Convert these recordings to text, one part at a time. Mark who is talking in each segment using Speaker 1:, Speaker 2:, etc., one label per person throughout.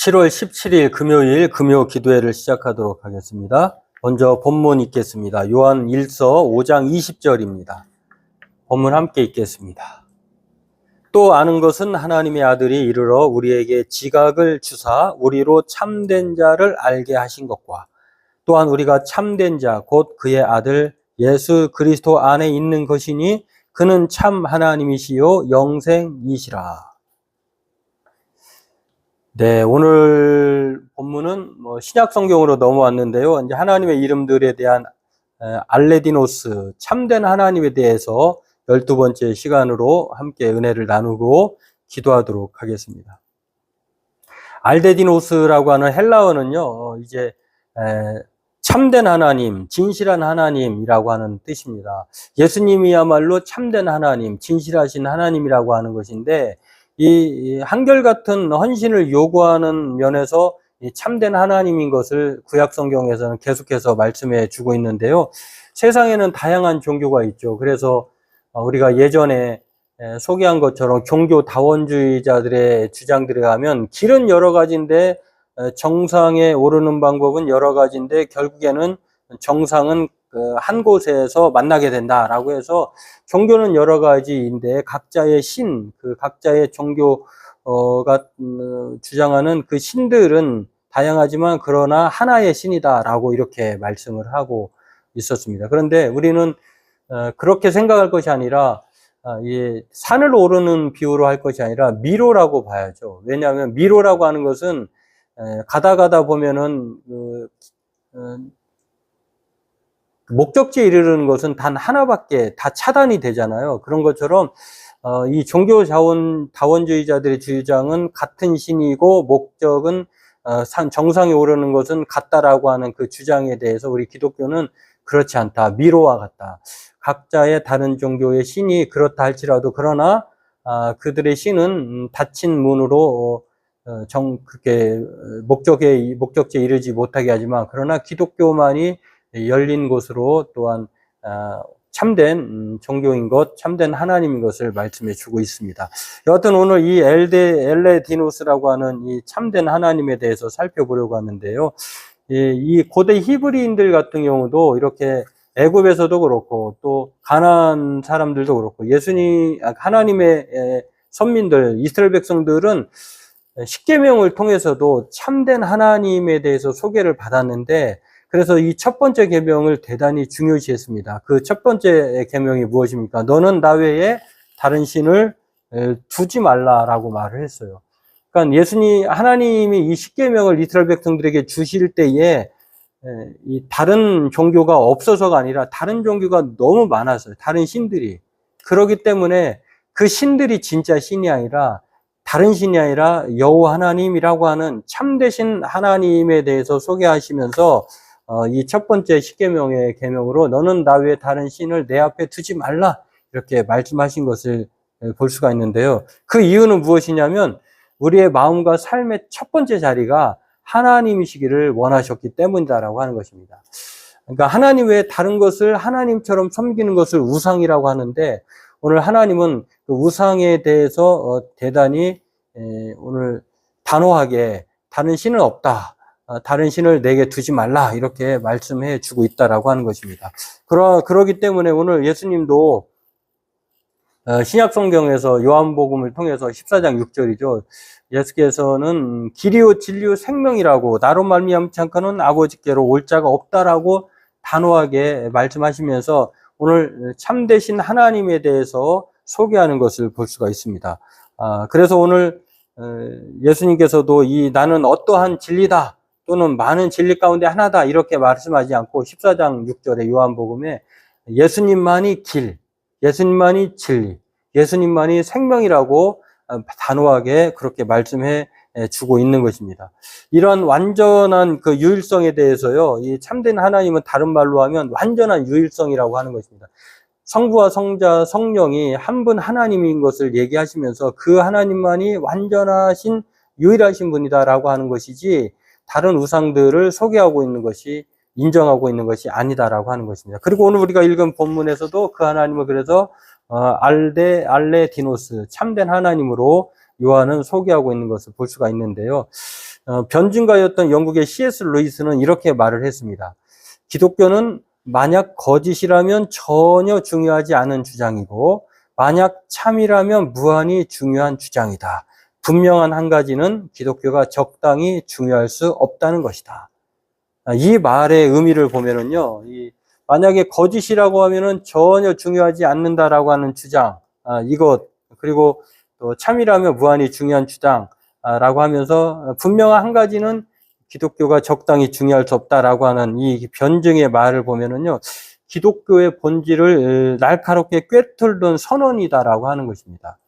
Speaker 1: 7월 17일 금요일 금요 기도회를 시작하도록 하겠습니다. 먼저 본문 읽겠습니다. 요한 1서 5장 20절입니다. 본문 함께 읽겠습니다. 또 아는 것은 하나님의 아들이 이르러 우리에게 지각을 주사 우리로 참된 자를 알게 하신 것과 또한 우리가 참된 자 곧 그의 아들 예수 그리스도 안에 있는 것이니 그는 참 하나님이시요 영생이시라. 네, 오늘 본문은 신약 성경으로 넘어왔는데요. 이제 하나님의 이름들에 대한 알레디노스, 참된 하나님에 대해서 12번째 시간으로 함께 은혜를 나누고 기도하도록 하겠습니다. 알데디노스라고 하는 헬라어는요, 이제 참된 하나님, 진실한 하나님이라고 하는 뜻입니다. 예수님이야말로 참된 하나님, 진실하신 하나님이라고 하는 것인데, 이 한결같은 헌신을 요구하는 면에서 이 참된 하나님인 것을 구약 성경에서는 계속해서 말씀해 주고 있는데요. 세상에는 다양한 종교가 있죠. 그래서 우리가 예전에 소개한 것처럼 종교 다원주의자들의 주장들에 가면 길은 여러 가지인데 정상에 오르는 방법은 여러 가지인데 결국에는 정상은 한 곳에서 만나게 된다라고 해서 종교는 여러 가지인데 각자의 신, 각자의 종교가 주장하는 그 신들은 다양하지만 그러나 하나의 신이다라고 이렇게 말씀을 하고 있었습니다. 그런데 우리는 그렇게 생각할 것이 아니라 산을 오르는 비유로 할 것이 아니라 미로라고 봐야죠. 왜냐하면 미로라고 하는 것은 가다 보면은 목적지에 이르는 것은 단 하나밖에 다 차단이 되잖아요. 그런 것처럼 이 종교 다원주의자들의 주장은 같은 신이고 목적은 정상에 오르는 것은 같다라고 하는 그 주장에 대해서 우리 기독교는 그렇지 않다. 미로와 같다. 각자의 다른 종교의 신이 그렇다 할지라도 그러나 그들의 신은 닫힌 문으로 그렇게 목적지에 이르지 못하게 하지만 그러나 기독교만이 열린 곳으로 또한 참된 종교인 것, 참된 하나님인 것을 말씀해 주고 있습니다. 여하튼 오늘 이 엘레디노스라고 하는 이 참된 하나님에 대해서 살펴보려고 하는데요. 이 고대 히브리인들 같은 경우도 이렇게 애굽에서도 그렇고 또 가나안 사람들도 그렇고 하나님의 선민들, 이스라엘 백성들은 십계명을 통해서도 참된 하나님에 대해서 소개를 받았는데 그래서 이 첫 번째 계명을 대단히 중요시했습니다. 그 첫 번째 계명이 무엇입니까? 너는 나 외에 다른 신을 두지 말라라고 말을 했어요. 그러니까 하나님이 이 십계명을 이스라엘 백성들에게 주실 때에 이 다른 종교가 없어서가 아니라 다른 종교가 너무 많았어요. 다른 신들이. 그렇기 때문에 그 신들이 진짜 신이 아니라 다른 신이 아니라 여호와 하나님이라고 하는 참되신 하나님에 대해서 소개하시면서 이 첫 번째 십계명의 계명으로 너는 나 외에 다른 신을 내 앞에 두지 말라 이렇게 말씀하신 것을 볼 수가 있는데요. 그 이유는 무엇이냐면 우리의 마음과 삶의 첫 번째 자리가 하나님이시기를 원하셨기 때문이다라고 하는 것입니다. 그러니까 하나님 외에 다른 것을 하나님처럼 섬기는 것을 우상이라고 하는데 오늘 하나님은 그 우상에 대해서 대단히 오늘 단호하게 다른 신은 없다. 다른 신을 내게 두지 말라 이렇게 말씀해 주고 있다라고 하는 것입니다. 그러기 때문에 오늘 예수님도 신약 성경에서 요한복음을 통해서 14장 6절이죠. 예수께서는 길이요 진리요 생명이라고 나로 말미암지 않고는 아버지께로 올 자가 없다라고 단호하게 말씀하시면서 오늘 참되신 하나님에 대해서 소개하는 것을 볼 수가 있습니다. 그래서 오늘 예수님께서도 나는 어떠한 진리다 또는 많은 진리 가운데 하나다 이렇게 말씀하지 않고 14장 6절의 요한복음에 예수님만이 길, 예수님만이 진리, 예수님만이 생명이라고 단호하게 그렇게 말씀해 주고 있는 것입니다. 이러한 완전한 그 유일성에 대해서요, 이 참된 하나님은 다른 말로 하면 완전한 유일성이라고 하는 것입니다. 성부와 성자, 성령이 한 분 하나님인 것을 얘기하시면서 그 하나님만이 완전하신 유일하신 분이다라고 하는 것이지 다른 우상들을 소개하고 있는 것이 인정하고 있는 것이 아니다라고 하는 것입니다. 그리고 오늘 우리가 읽은 본문에서도 그 하나님을 그래서 알레디노스 참된 하나님으로 요한은 소개하고 있는 것을 볼 수가 있는데요. 변증가였던 영국의 C.S. 루이스는 이렇게 말을 했습니다. 기독교는 만약 거짓이라면 전혀 중요하지 않은 주장이고 만약 참이라면 무한히 중요한 주장이다. 분명한 한 가지는 기독교가 적당히 중요할 수 없다는 것이다. 이 말의 의미를 보면은요, 만약에 거짓이라고 하면은 전혀 중요하지 않는다라고 하는 주장, 이것, 그리고 또 참이라면 무한히 중요한 주장라고 하면서 분명한 한 가지는 기독교가 적당히 중요할 수 없다라고 하는 이 변증의 말을 보면은요, 기독교의 본질을 날카롭게 꿰뚫는 선언이다라고 하는 것입니다.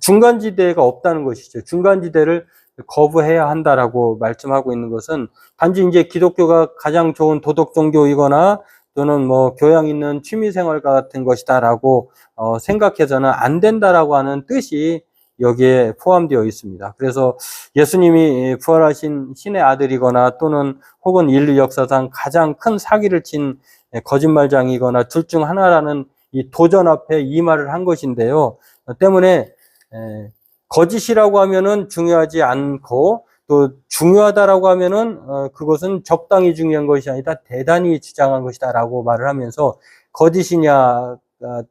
Speaker 1: 중간지대가 없다는 것이죠. 중간지대를 거부해야 한다라고 말씀하고 있는 것은 단지 이제 기독교가 가장 좋은 도덕 종교이거나 또는 뭐 교양 있는 취미생활과 같은 것이다라고 생각해서는 안 된다라고 하는 뜻이 여기에 포함되어 있습니다. 그래서 예수님이 부활하신 신의 아들이거나 또는 혹은 인류 역사상 가장 큰 사기를 친 거짓말장이거나 둘 중 하나라는 이 도전 앞에 이 말을 한 것인데요. 때문에 거짓이라고 하면은 중요하지 않고 또 중요하다라고 하면은 그것은 적당히 중요한 것이 아니다 대단히 주장한 것이다라고 말을 하면서 거짓이냐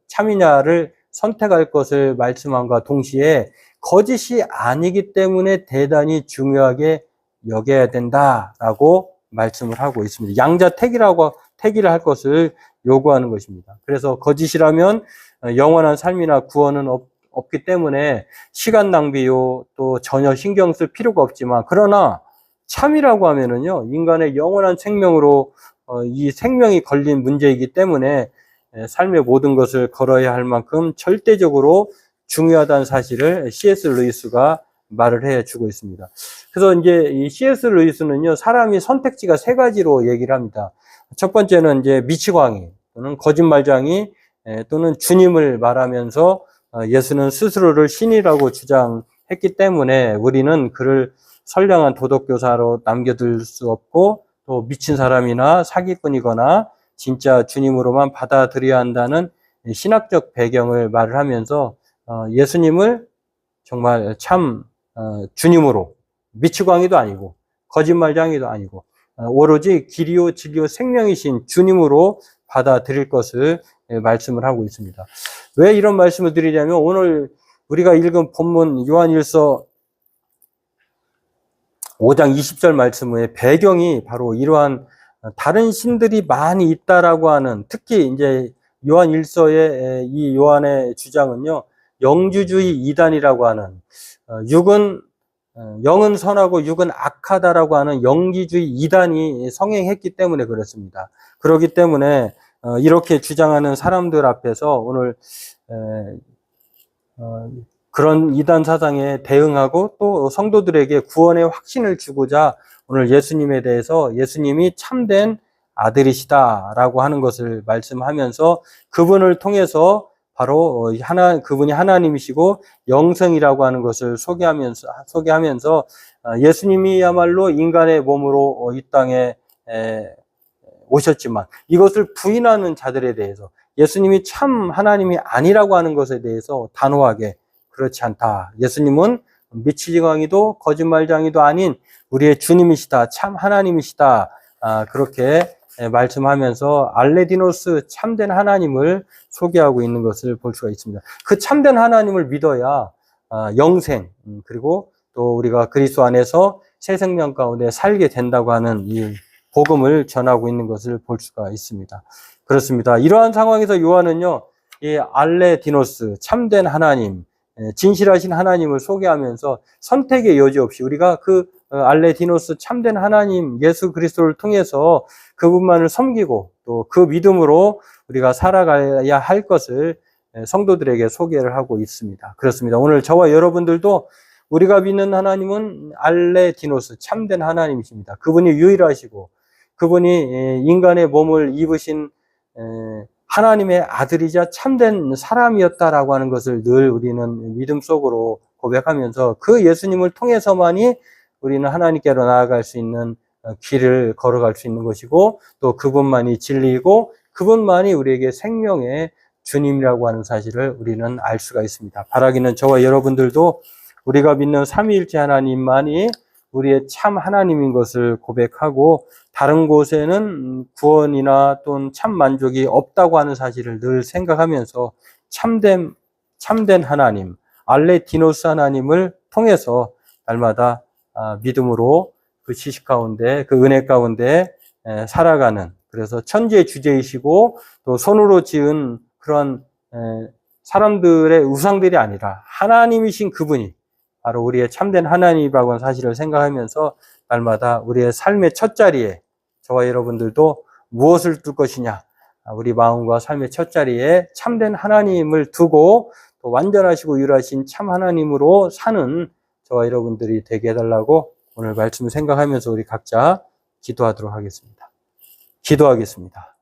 Speaker 1: 참이냐를 선택할 것을 말씀함과 동시에 거짓이 아니기 때문에 대단히 중요하게 여겨야 된다라고 말씀을 하고 있습니다. 양자택일을 할 것을 요구하는 것입니다. 그래서 거짓이라면 영원한 삶이나 구원은 없기 때문에 시간 낭비요 또 전혀 신경 쓸 필요가 없지만 그러나 참이라고 하면은요 인간의 영원한 생명으로 이 생명이 걸린 문제이기 때문에 삶의 모든 것을 걸어야 할 만큼 절대적으로 중요하다는 사실을 C.S. 루이스가 말을 해주고 있습니다. 그래서 이제 이 C.S. 루이스는요 사람이 선택지가 세 가지로 얘기를 합니다. 첫 번째는 이제 미치광이 또는 거짓말장이 또는 주님을 말하면서 예수는 스스로를 신이라고 주장했기 때문에 우리는 그를 선량한 도덕교사로 남겨둘 수 없고 또 미친 사람이나 사기꾼이거나 진짜 주님으로만 받아들여야 한다는 신학적 배경을 말을 하면서 예수님을 정말 참 주님으로 미치광이도 아니고 거짓말장이도 아니고 오로지 길이요 진리요 생명이신 주님으로 받아들일 것을 말씀을 하고 있습니다. 왜 이런 말씀을 드리냐면 오늘 우리가 읽은 본문 요한일서 5장 20절 말씀의 배경이 바로 이러한 다른 신들이 많이 있다라고 하는 특히 이제 요한일서의 이 요한의 주장은요 영주주의 이단이라고 하는 영은 선하고 육은 악하다라고 하는 영지주의 이단이 성행했기 때문에 그렇습니다. 그렇기 때문에 이렇게 주장하는 사람들 앞에서 오늘 그런 이단 사상에 대응하고 또 성도들에게 구원의 확신을 주고자 오늘 예수님에 대해서 예수님이 참된 아들이시다라고 하는 것을 말씀하면서 그분을 통해서 바로 그분이 하나님이시고 영생이라고 하는 것을 소개하면서 예수님이야말로 인간의 몸으로 이 땅에 오셨지만 이것을 부인하는 자들에 대해서 예수님이 참 하나님이 아니라고 하는 것에 대해서 단호하게 그렇지 않다. 예수님은 미치광이도 거짓말장이도 아닌 우리의 주님이시다. 참 하나님이시다. 그렇게 말씀하면서 알레디노스 참된 하나님을 소개하고 있는 것을 볼 수가 있습니다. 그 참된 하나님을 믿어야 영생 그리고 또 우리가 그리스도 안에서 새 생명 가운데 살게 된다고 하는 이 복음을 전하고 있는 것을 볼 수가 있습니다. 그렇습니다. 이러한 상황에서 요한은요, 이 알레디노스 참된 하나님, 진실하신 하나님을 소개하면서 선택의 여지 없이 우리가 그 알레디노스 참된 하나님 예수 그리스도를 통해서 그분만을 섬기고 또 그 믿음으로 우리가 살아가야 할 것을 성도들에게 소개를 하고 있습니다. 그렇습니다. 오늘 저와 여러분들도 우리가 믿는 하나님은 알레디노스 참된 하나님이십니다. 그분이 유일하시고 그분이 인간의 몸을 입으신 하나님의 아들이자 참된 사람이었다라고 하는 것을 늘 우리는 믿음 속으로 고백하면서 그 예수님을 통해서만이 우리는 하나님께로 나아갈 수 있는 길을 걸어갈 수 있는 것이고 또 그분만이 진리이고 그분만이 우리에게 생명의 주님이라고 하는 사실을 우리는 알 수가 있습니다. 바라기는 저와 여러분들도 우리가 믿는 삼위일체 하나님만이 우리의 참 하나님인 것을 고백하고 다른 곳에는 구원이나 또는 참 만족이 없다고 하는 사실을 늘 생각하면서 참된 하나님, 알레티노스 하나님을 통해서 날마다 믿음으로 그 지식 가운데, 그 은혜 가운데 살아가는, 그래서 천지의 주제이시고 또 손으로 지은 그런 사람들의 우상들이 아니라 하나님이신 그분이 바로 우리의 참된 하나님이라고 하는 사실을 생각하면서 날마다 우리의 삶의 첫 자리에 저와 여러분들도 무엇을 둘 것이냐, 우리 마음과 삶의 첫 자리에 참된 하나님을 두고 또 완전하시고 유일하신 참 하나님으로 사는 저와 여러분들이 되게 해달라고 오늘 말씀을 생각하면서 우리 각자 기도하도록 하겠습니다. 기도하겠습니다.